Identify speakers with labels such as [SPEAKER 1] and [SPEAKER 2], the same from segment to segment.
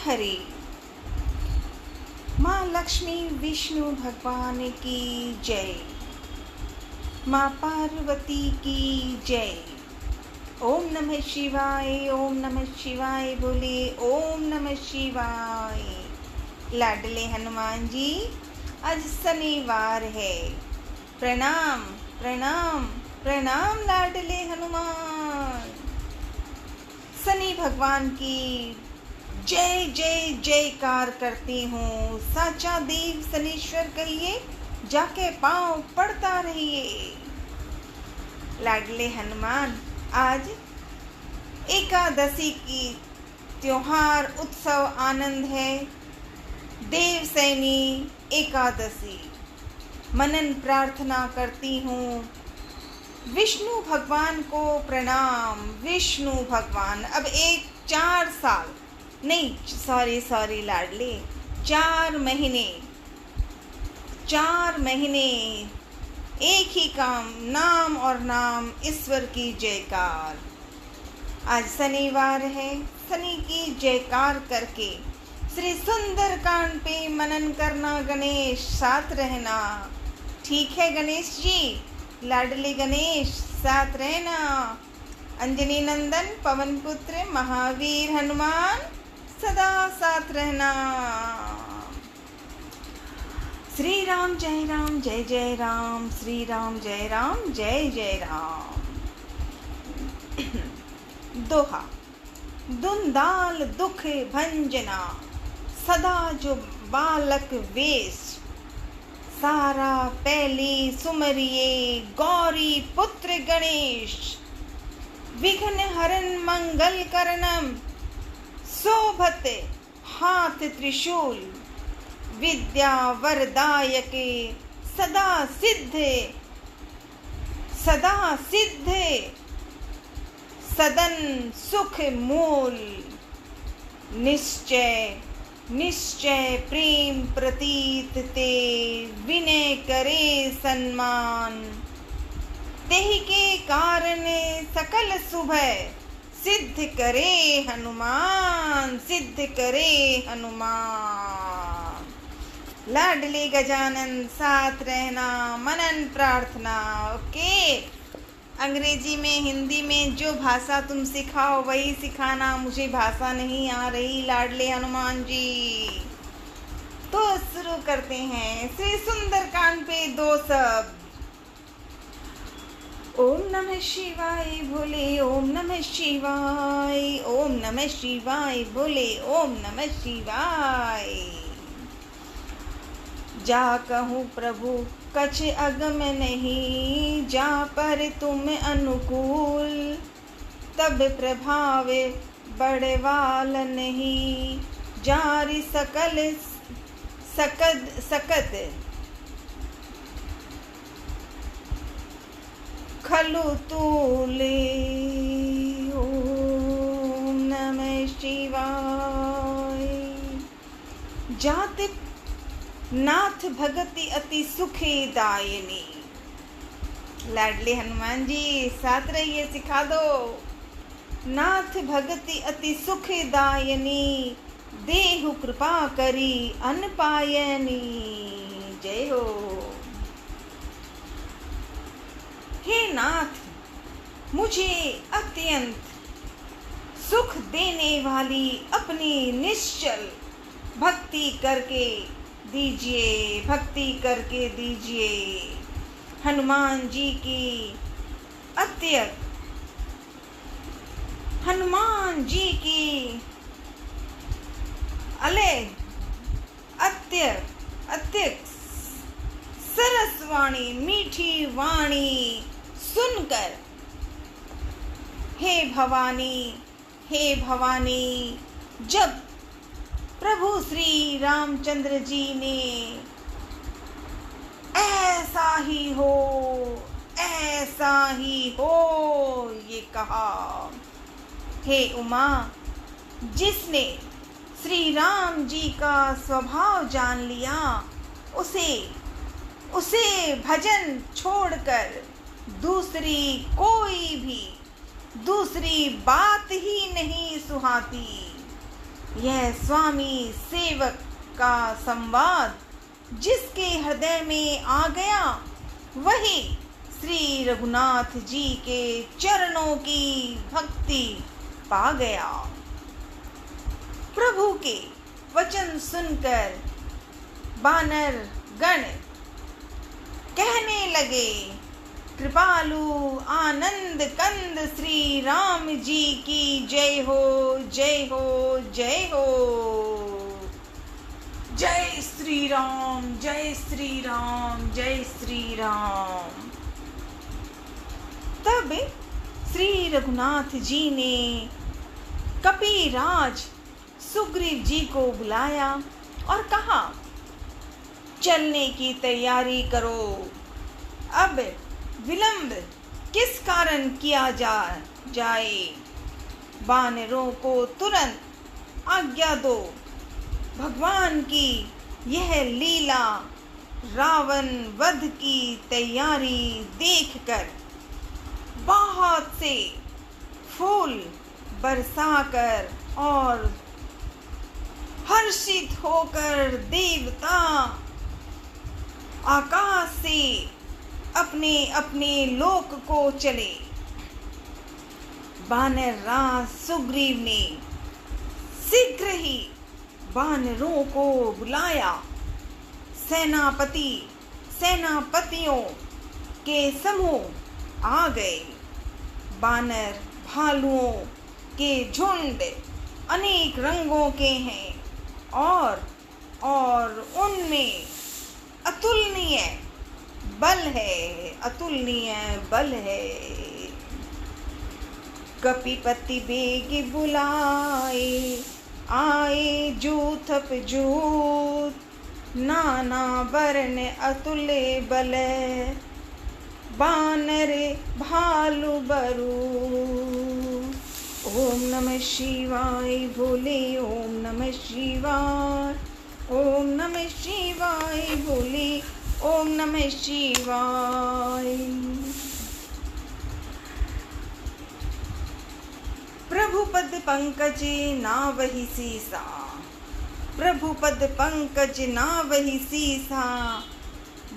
[SPEAKER 1] हरे। माँ लक्ष्मी विष्णु भगवान की जय। माँ पार्वती की जय। ओम नमः शिवाय, ओम नमः शिवाय, बोले ओम नमः शिवाय। लाडले हनुमान जी, आज शनिवार है। प्रणाम प्रणाम प्रणाम लाडले हनुमान। शनि भगवान की जय जय जयकार करती हूँ। साचा देव शनीश्वर कहिए, जाके पाँव पड़ता रहिए। लाडले हनुमान, आज एकादशी की त्योहार उत्सव आनंद है। देवसैनी एकादशी मनन प्रार्थना करती हूँ। विष्णु भगवान को प्रणाम। विष्णु भगवान अब 4 साल नहीं, सॉरी लाडले, 4 महीने एक ही काम, नाम और नाम, ईश्वर की जयकार। आज शनिवार है, शनि की जयकार करके श्री सुंदर कांड पे मनन करना। गणेश साथ रहना, ठीक है गणेश जी? लाडले गणेश साथ रहना। अंजनी नंदन पवन पुत्र महावीर हनुमान सदा साथ रहना। श्री राम जय राम जय जय राम, श्री राम जय राम जय जय राम। दोहा। दुंदाल दुख भंजना, सदा जो बालक वेश, सारा पहली सुमरिये गौरी पुत्र गणेश। विघ्न हरन मंगल करणम, शोभत हाथ त्रिशूल। विद्या वरदायके सदा सिद्ध सदन सुख मूल। निश्चय प्रेम प्रतीत ते, विनय करे सम्मान। तेहि के कारण सकल शुभ, सिद्ध करे हनुमान, सिद्ध करे हनुमान। लाडले गजानन साथ रहना, मनन प्रार्थना। ओके, अंग्रेजी में हिंदी में जो भाषा तुम सिखाओ वही सिखाना। मुझे भाषा नहीं आ रही लाडले हनुमान जी। तो शुरू करते हैं श्री सुंदर कांड पे 2 शब्द। ओम नमः शिवाय, बोले ओम नमः शिवाय, ओम नमः शिवाय, बोले ओम नमः शिवाय। जा कहूँ प्रभु कछ अगम नहीं, जा पर तुम अनुकूल। तब प्रभाव बड़वाल नहीं, जारी सकत खलु तूले। ओम नमः शिवाय। जाति नाथ भगति अति सुखी दायिनी। लाडले हनुमान जी साथ रहिए, सिखा दो। नाथ भगति अति सुखी दायिनी, देहु कृपा करी अनपायनी। जय हो। हे नाथ, मुझे अत्यंत सुख देने वाली अपनी निश्चल भक्ति करके दीजिए, भक्ति करके दीजिए। हनुमान जी की अत्यंत सरसवाणी मीठी वाणी सुनकर, हे भवानी, जब प्रभु श्री रामचंद्र जी ने ऐसा ही हो ये कहा। हे उमा, जिसने श्री राम जी का स्वभाव जान लिया, उसे भजन छोड़कर दूसरी बात ही नहीं सुहाती। यह स्वामी सेवक का संवाद जिसके हृदय में आ गया, वही श्री रघुनाथ जी के चरणों की भक्ति पा गया। प्रभु के वचन सुनकर बानर गण कहने लगे, कृपालु आनंद कंद श्री राम जी की जय हो, जय हो, जय हो। जय श्री राम, जय श्री राम, जय श्री राम। तब श्री रघुनाथ जी ने कपिराज सुग्रीव जी को बुलाया और कहा, चलने की तैयारी करो। अब विलंब किस कारण किया जाए? वानरों को तुरंत आज्ञा दो। भगवान की यह लीला रावण वध की तैयारी देखकर बहुत से फूल बरसाकर और हर्षित होकर देवता आकाश से अपने अपने लोक को चले। वानर राज सुग्रीव ने शीघ्र ही वानरों को बुलाया। सेनापतियों के समूह आ गए। वानर भालुओं के झुंड अनेक रंगों के हैं और उनमें अतुलनीय बल है, अतुलनीय बल है। कपिपति बेग बुलाए, आए जूथप जूथ, नाना वर्ण अतुले बल, बानर भालु बरू। ओम नमः शिवाय बोले, ओम नमः शिवाय, ओम नमः शिवाय बोले, ओम नमः शिवाय। प्रभु पद पंकज नावहि सीसा, प्रभु पद पंकज नावहि सीसा,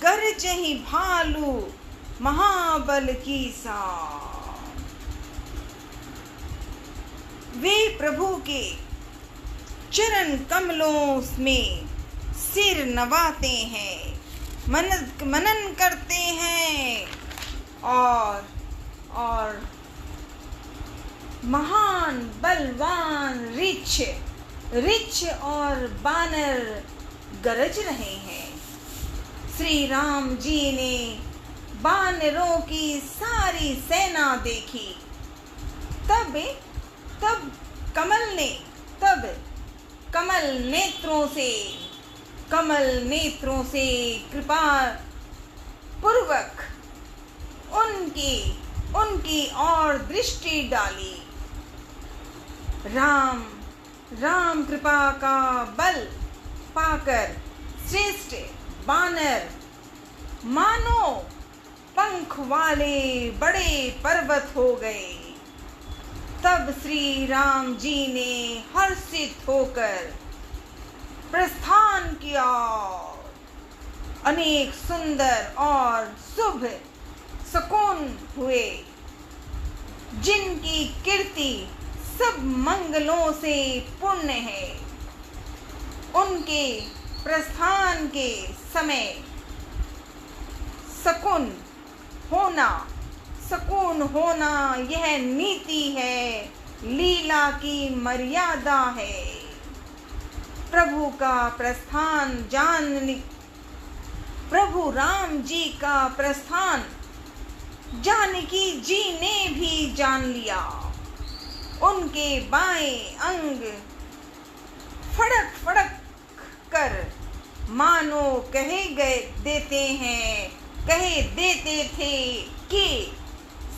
[SPEAKER 1] गरजहि भालु महाबल कीसा। वे प्रभु के चरण कमलों में सिर नवाते हैं, मनन करते हैं और महान बलवान रिछ और बानर गरज रहे हैं। श्री राम जी ने बानरों की सारी सेना देखी। तब कमल नेत्रों से कृपा पूर्वक उनकी ओर दृष्टि डाली। राम कृपा का बल पाकर श्रेष्ठ बानर मानो पंख वाले बड़े पर्वत हो गए। तब श्री राम जी ने हर्षित होकर प्रस्थान किया। अनेक सुंदर और शुभ शकुन हुए, जिनकी कीर्ति सब मंगलों से पूर्ण है। उनके प्रस्थान के समय शकुन होना यह नीति है, लीला की मर्यादा है। प्रभु राम जी का प्रस्थान जानकी जी ने भी जान लिया। उनके बाएं अंग फड़क कर मानो कह देते थे कि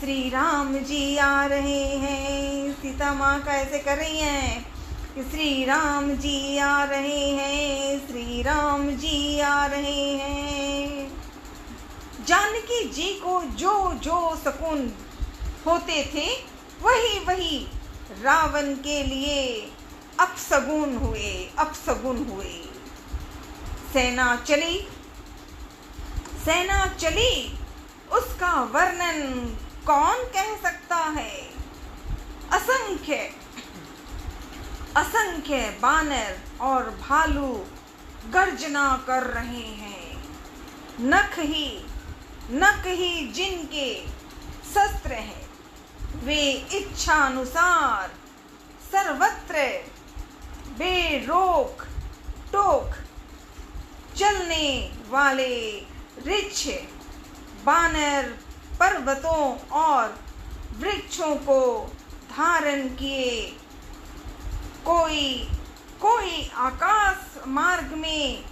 [SPEAKER 1] श्री राम जी आ रहे हैं। सीता माँ कैसे कर रही हैं कि श्री राम जी आ रहे हैं, श्री राम जी आ रहे हैं। जानकी जी को जो शकुन होते थे वही रावण के लिए अपशगुन हुए, अपशगुन हुए। सेना चली, सेना चली, उसका वर्णन कौन कह सकता है। असंख्य असंख्य बानर और भालू गर्जना कर रहे हैं। नख ही जिनके शस्त्र हैं, वे इच्छानुसार सर्वत्र बेरोक टोक चलने वाले रिच्छ बानर पर्वतों और वृक्षों को धारण किए। कोई आकाश मार्ग में,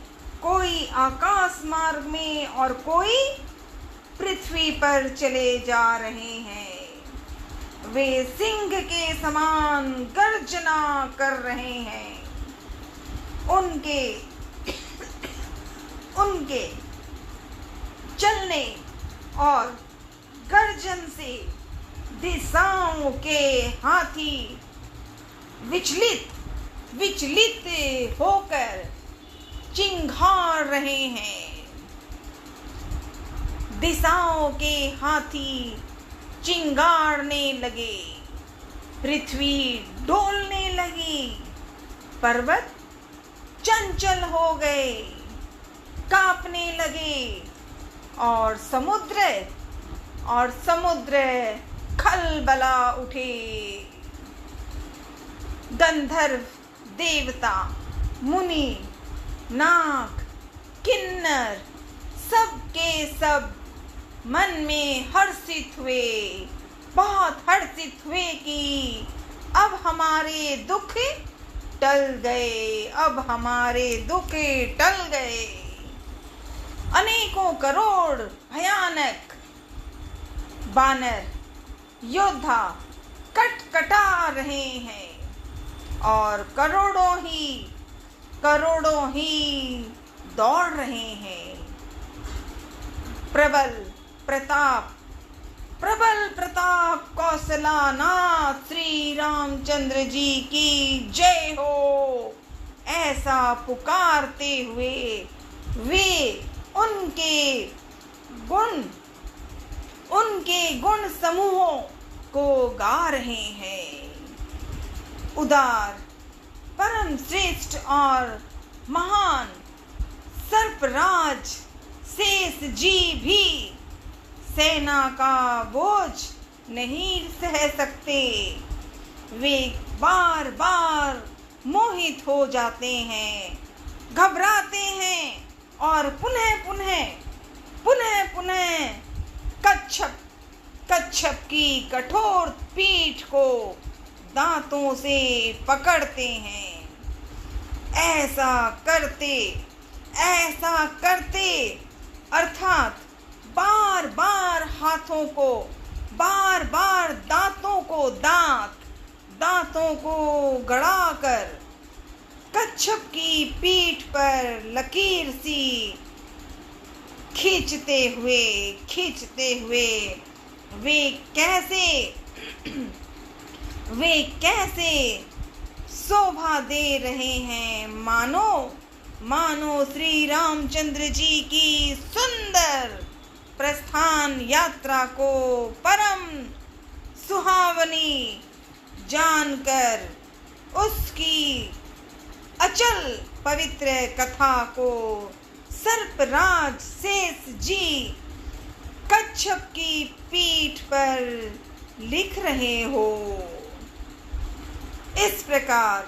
[SPEAKER 1] कोई आकाश मार्ग में और कोई पृथ्वी पर चले जा रहे हैं। वे सिंह के समान गर्जना कर रहे हैं। उनके चलने और गर्जन से दिशाओं के हाथी विचलित होकर चिंघाड़ रहे हैं। दिशाओं के हाथी चिंगाड़ने लगे, पृथ्वी डोलने लगी, पर्वत चंचल हो गए, कांपने लगे और समुद्र खलबला उठे। गंधर्व, देवता, मुनि, नाग, किन्नर सब के सब मन में हर्षित हुए, बहुत हर्षित हुए कि अब हमारे दुख टल गए, अब हमारे दुख टल गए। अनेकों करोड़ भयानक बानर योद्धा कटकटा रहे हैं और करोड़ों ही दौड़ रहे हैं। प्रबल प्रताप कौशलानाथ श्री रामचंद्र जी की जय हो, ऐसा पुकारते हुए वे उनके गुण समूहों को गा रहे हैं। उदार, परम श्रेष्ठ और महान सर्पराज शेष जी भी सेना का बोझ नहीं सह सकते। वे बार बार मोहित हो जाते हैं, घबराते हैं और पुनः कच्छप की कठोर पीठ को दांतों से पकड़ते हैं। ऐसा करते अर्थात बार बार हाथों को, बार बार दांतों को गड़ाकर कच्छप की पीठ पर लकीर सी खींचते हुए वे कैसे शोभा दे रहे हैं, मानो श्री रामचंद्र जी की सुंदर प्रस्थान यात्रा को परम सुहावनी जानकर उसकी अचल पवित्र कथा को सर्पराज शेष जी कच्छप की पीठ पर लिख रहे हो। इस प्रकार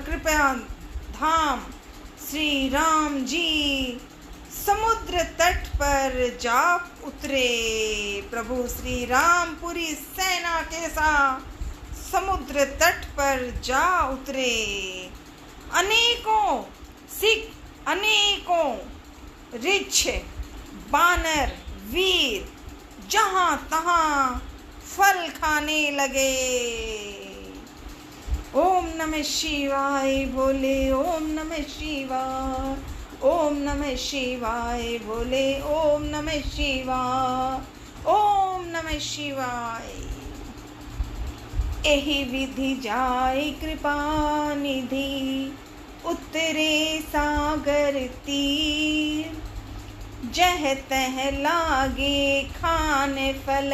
[SPEAKER 1] कृपा धाम श्री राम जी समुद्र तट पर जा उतरे। प्रभु श्री राम पूरी सेना के साथ समुद्र तट पर जा उतरे। अनेकों रिच्छ बानर वीर जहां तहां फल खाने लगे। ओम नमः शिवाय बोले, ओम नमः शिवाय, ओम नमः शिवाय बोले, ओम नमः शिवाय, ओम नमः शिवाय। एहि विधि जाय कृपा निधि, उतरे सागर तीर। जह तह लागे खान फल,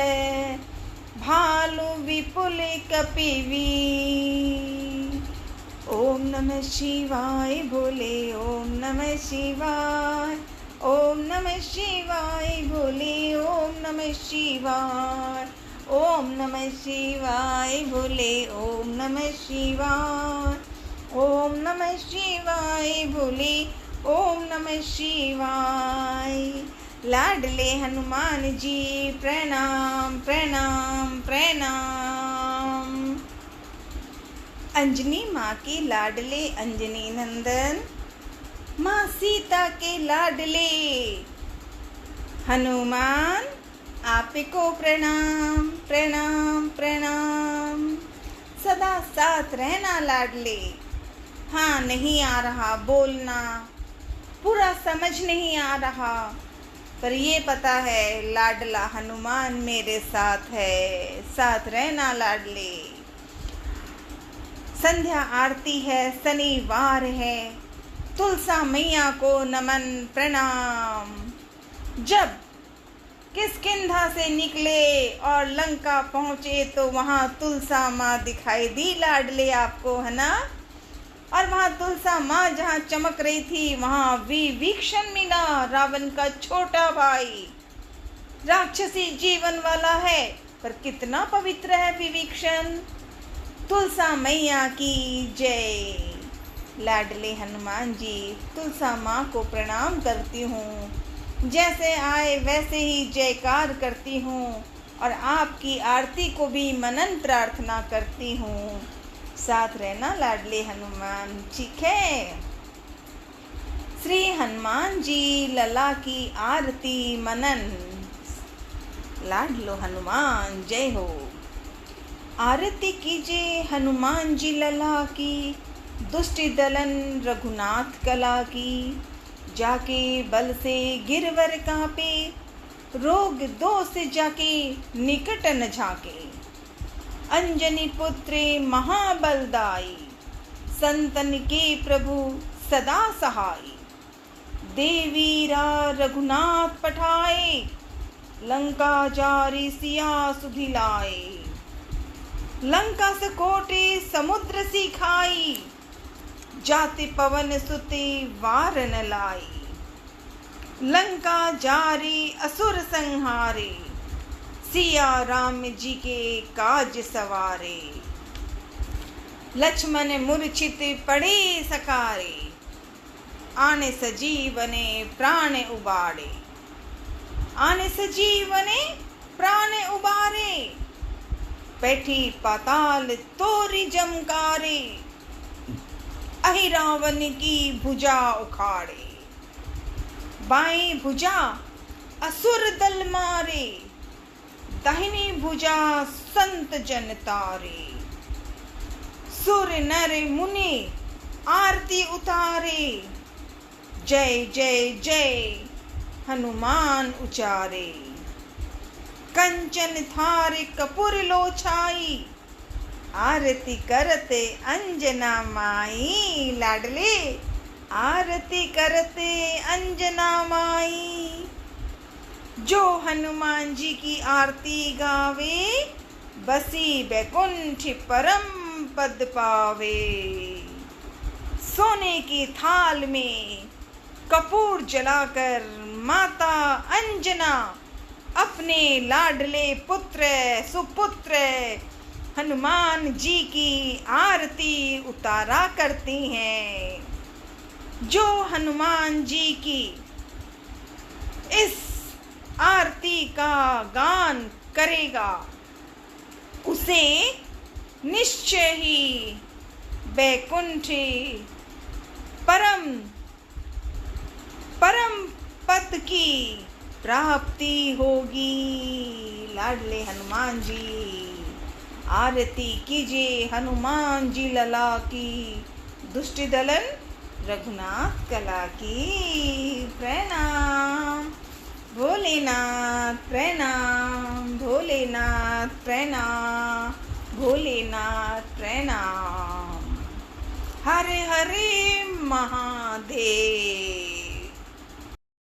[SPEAKER 1] भालु विपुल कपिवीर। ओम नमः शिवाय बोले, ओम नमः शिवाय, ओम नमः शिवाय बोले, ओम नमः शिवाय, ओम नमः शिवाय बोले, ओम नमः शिवाय, ओम नमः शिवाय बोले, ओम नमः शिवाय। लाडले हनुमान जी प्रणाम प्रणाम प्रणाम। अंजनी माँ के लाडले अंजनी नंदन, माँ सीता के लाडले हनुमान, आपको प्रणाम प्रणाम प्रणाम। सदा साथ रहना लाडले। हाँ, नहीं आ रहा बोलना, पूरा समझ नहीं आ रहा, पर ये पता है लाडला हनुमान मेरे साथ है। साथ रहना लाडले। संध्या आरती है, शनिवार है, तुलसा मैया को नमन प्रणाम। जब किष्किंधा से निकले और लंका पहुंचे तो वहां तुलसा माँ दिखाई दी लाडले आपको, है ना। और वहां तुलसा माँ जहाँ चमक रही थी वहां विभीषण मिला, रावण का छोटा भाई। राक्षसी जीवन वाला है पर कितना पवित्र है विभीषण। तुलसा मैया की जय। लाडले हनुमान जी, तुलसा माँ को प्रणाम करती हूँ। जैसे आए वैसे ही जयकार करती हूँ और आपकी आरती को भी मनन प्रार्थना करती हूँ। साथ रहना लाडले हनुमान, ठीक है। श्री हनुमान जी लला की आरती मनन। लाडलो हनुमान जय हो। आरती कीजिए हनुमान जी लला की, दुष्ट दलन रघुनाथ कला की। जाके बल से गिरवर कांपे, रोग दोष जाके निकट न झाके। अंजनी पुत्र महाबलदाई, संतन के प्रभु सदा सहाय। देवीरा रघुनाथ पठाए, लंका जारी सिया सुधिलाए। लंका से कोटे समुद्र सी खाई, जाति पवन सुते वार न लाई। लंका जारी असुर संहारे, सिया राम जी के काज सवारे। लक्ष्मण मूर्छित पड़े सकारे, आने सजीवने प्राण उबारे। आने सजीवने प्राण उबारे, बैठी पाताल तोरी जमकारे। अहि रावण की भुजा उखाड़े, बाएं भुजा असुर दल मारे। दाहिनी भुजा संत जन तारे। सुर नर मुनि आरती उतारे, जय जय जय हनुमान उचारे। कंचन थार कपूर लोछाई, आरती करते अंजना माई। लाडले आरती करते अंजना माई। जो हनुमान जी की आरती गावे, बसी बैकुंठ परम पद पावे। सोने की थाल में कपूर जलाकर माता अंजना अपने लाडले पुत्र सुपुत्र हनुमान जी की आरती उतारा करती हैं। जो हनुमान जी की इस आरती का गान करेगा उसे निश्चय ही बैकुंठ परम पद की प्राप्ति होगी। लाडले हनुमान जी आरती कीजिए हनुमान जी लला की, दुष्ट दलन रघुनाथ कला की। प्रणाम भोलेनाथ, प्रणाम भोलेनाथ, प्रणाम भोलेनाथ प्रणाम। हरे हरे महादेव।